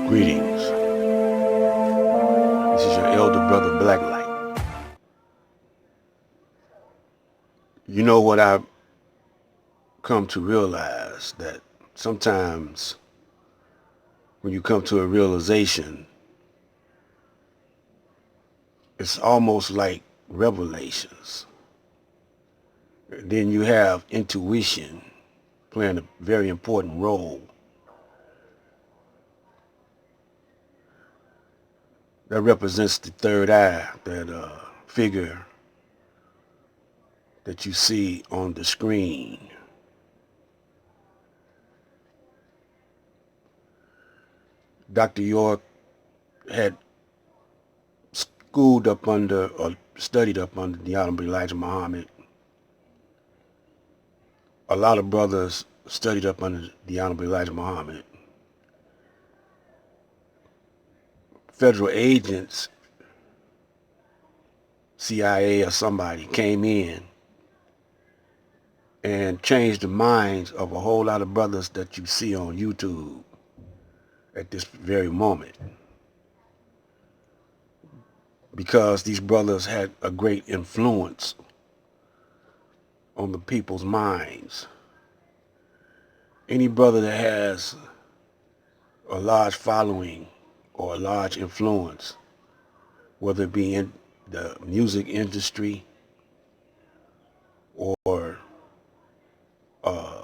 Greetings. This is your elder brother Blacklight. You know what I've come to realize, that sometimes when you come to a realization, it's almost like revelations. Then you have intuition playing a very important role. That represents the third eye, that figure that you see on the screen. Dr. York had schooled up under or studied up under the Honorable Elijah Muhammad. A lot of brothers studied up under the Honorable Elijah Muhammad. Federal agents, CIA or somebody, came in and changed the minds of a whole lot of brothers that you see on YouTube at this very moment, because these brothers had a great influence on the people's minds. Any brother that has a large following or a large influence, whether it be in the music industry or uh,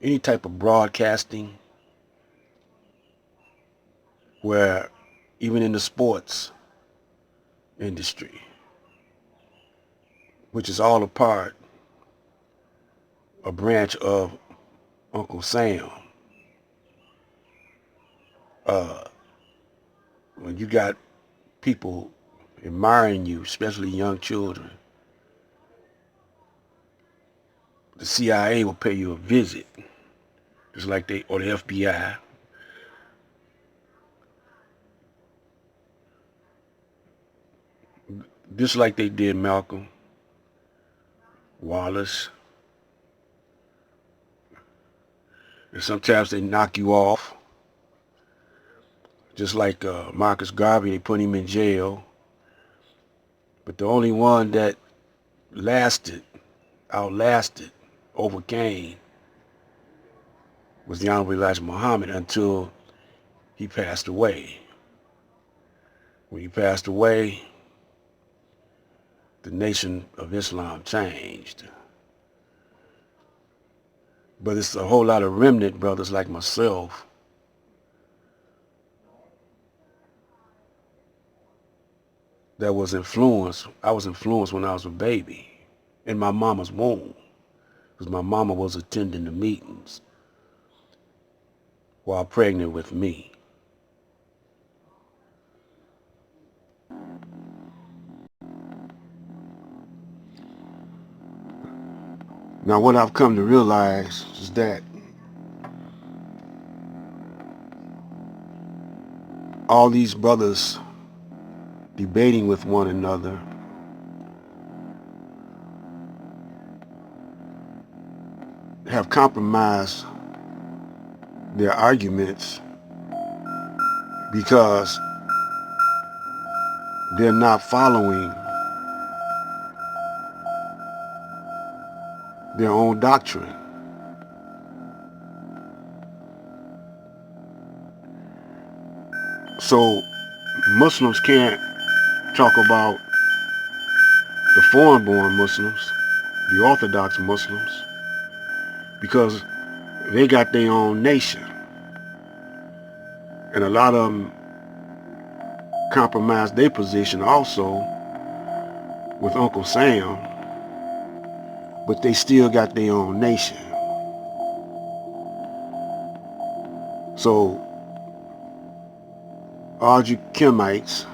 any type of broadcasting, where even in the sports industry, which is all a branch of Uncle Sam, when you got people admiring you, especially young children, the CIA will pay you a visit, just like or the FBI. Just like they did Malcolm, Wallace. And sometimes they knock you off. Just like Marcus Garvey, they put him in jail. But the only one that outlasted, overcame, was the Honorable Elijah Muhammad until he passed away. When he passed away, the Nation of Islam changed. But it's a whole lot of remnant brothers like myself that was influenced. I was influenced when I was a baby in my mama's womb, because my mama was attending the meetings while pregnant with me. Now what I've come to realize is that all these brothers debating with one another have compromised their arguments because they're not following their own doctrine. So Muslims can't talk about the foreign-born Muslims, the Orthodox Muslims, because they got their own nation. And a lot of them compromised their position also with Uncle Sam, but they still got their own nation. So all you Kemites,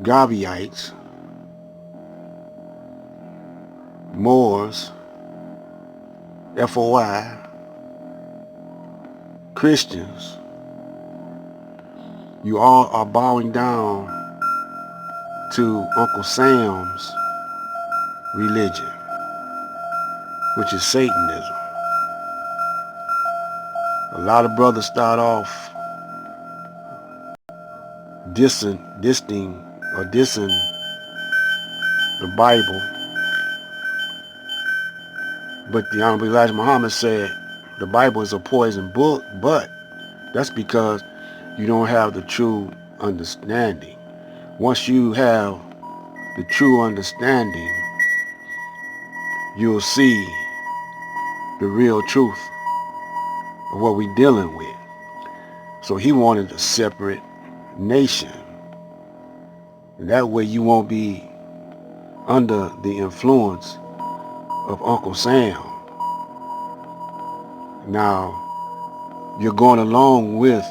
Garveyites, Moors, FOI, Christians, you all are bowing down to Uncle Sam's religion, which is Satanism. A A lot of brothers start off dissing the Bible, but the Honorable Elijah Muhammad said the Bible is a poison book, but that's because you don't have the true understanding. Once you have the true understanding, you'll see the real truth of what we're dealing with. So he wanted a separate nation. And that way you won't be under the influence of Uncle Sam. Now, you're going along with,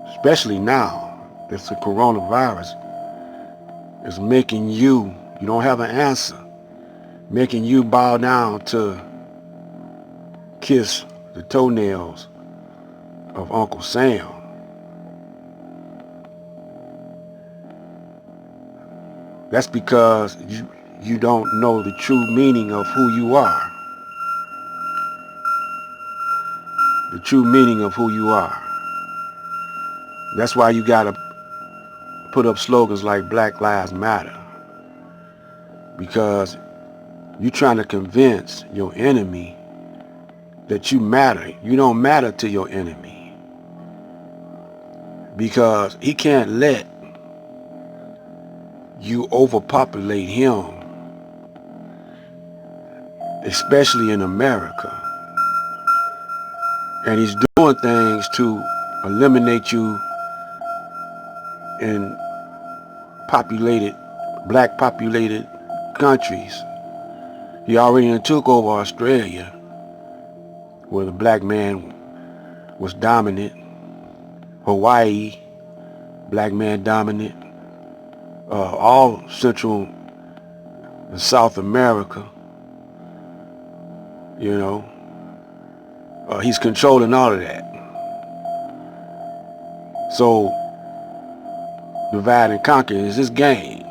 especially now, this coronavirus is making you don't have an answer, making you bow down to kiss the toenails of Uncle Sam. That's because you don't know the true meaning of who you are. The true meaning of who you are. That's why you gotta put up slogans like Black Lives Matter. Because you're trying to convince your enemy that you matter. You don't matter to your enemy. Because he can't let you overpopulate him, especially in America. And he's doing things to eliminate you in black populated countries. He already took over Australia, where the black man was dominant. Hawaii, black man dominant. All Central and South America, he's controlling all of that. So divide and conquer is his game.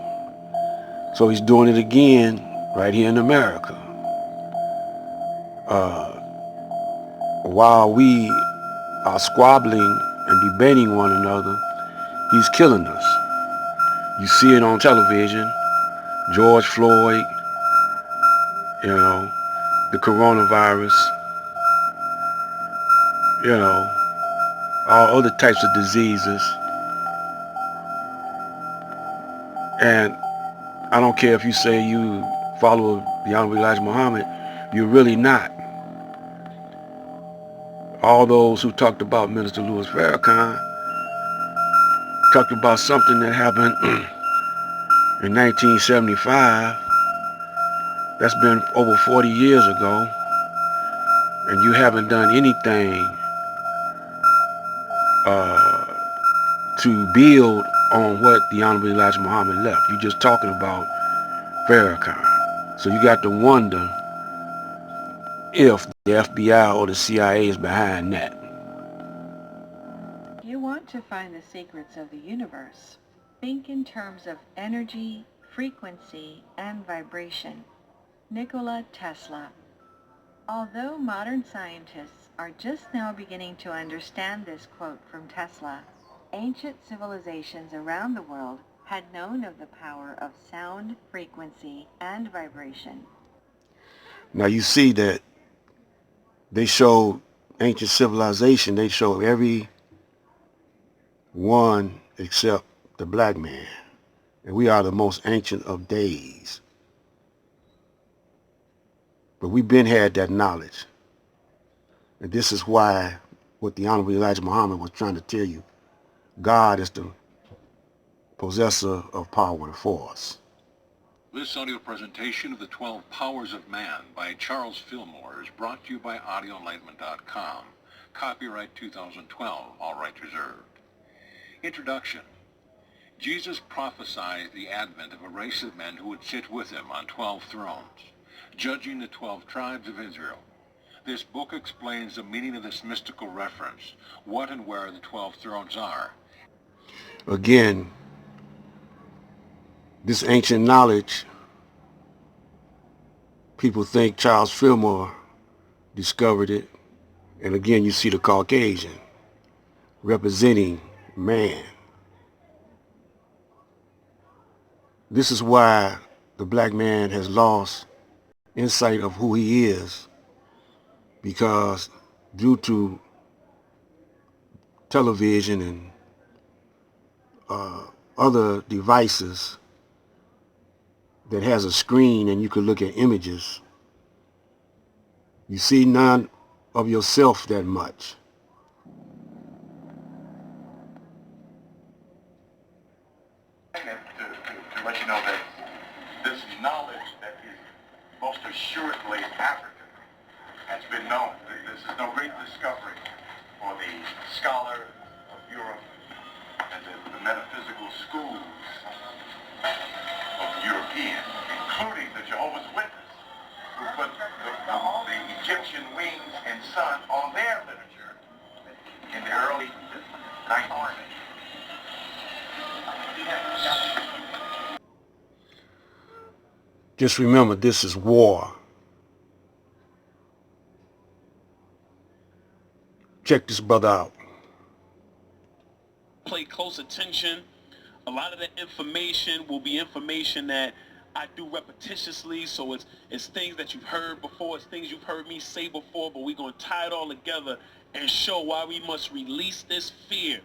So he's doing it again right here in America. While we are squabbling and debating one another, he's killing us. You see it on television, George Floyd, the coronavirus, all other types of diseases. And I don't care if you say you follow the Honorable Elijah Muhammad, you're really not. All those who talked about Minister Louis Farrakhan talked about something that happened in 1975. That's been over 40 years ago. And you haven't done anything to build on what the Honorable Elijah Muhammad left. You're just talking about Farrakhan. So you got to wonder if the FBI or the CIA is behind that. You want to find the secrets of the universe. Think in terms of energy, frequency, and vibration. Nikola Tesla. Although modern scientists are just now beginning to understand this quote from Tesla, ancient civilizations around the world had known of the power of sound, frequency, and vibration. Now you see that they show ancient civilization, they show every one except the black man. And we are the most ancient of days. But we've been had that knowledge. And this is why what the Honorable Elijah Muhammad was trying to tell you, God is the possessor of power and force. This audio presentation of the 12 Powers of Man by Charles Fillmore is brought to you by audioenlightenment.com. Copyright 2012, all rights reserved. Introduction. Jesus prophesied the advent of a race of men who would sit with him on 12 thrones, judging the 12 tribes of Israel. This book explains the meaning of this mystical reference, what and where the 12 thrones are. Again, this ancient knowledge, people think Charles Fillmore discovered it, And again, you see the Caucasian representing man. This is why the black man has lost insight of who he is, because due to television and other devices that has a screen and you can look at images, you see none of yourself that much. To let you know that this knowledge that is most assuredly African has been known. This is no great discovery for the scholar of Europe and the metaphysical schools of the European, including the Jehovah's Witness, who put the Egyptian wings and sun on their literature in the early 19th. Just remember, this is war. Check this brother out. Pay close attention. A lot of the information will be information that I do repetitiously, so it's things that you've heard before, it's things you've heard me say before, but we're going to tie it all together and show why we must release this fear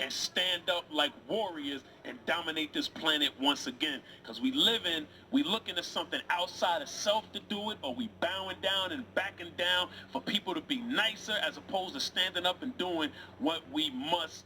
and stand up like warriors and dominate this planet once again. Because we looking to something outside of self to do it, or we bowing down and backing down for people to be nicer as opposed to standing up and doing what we must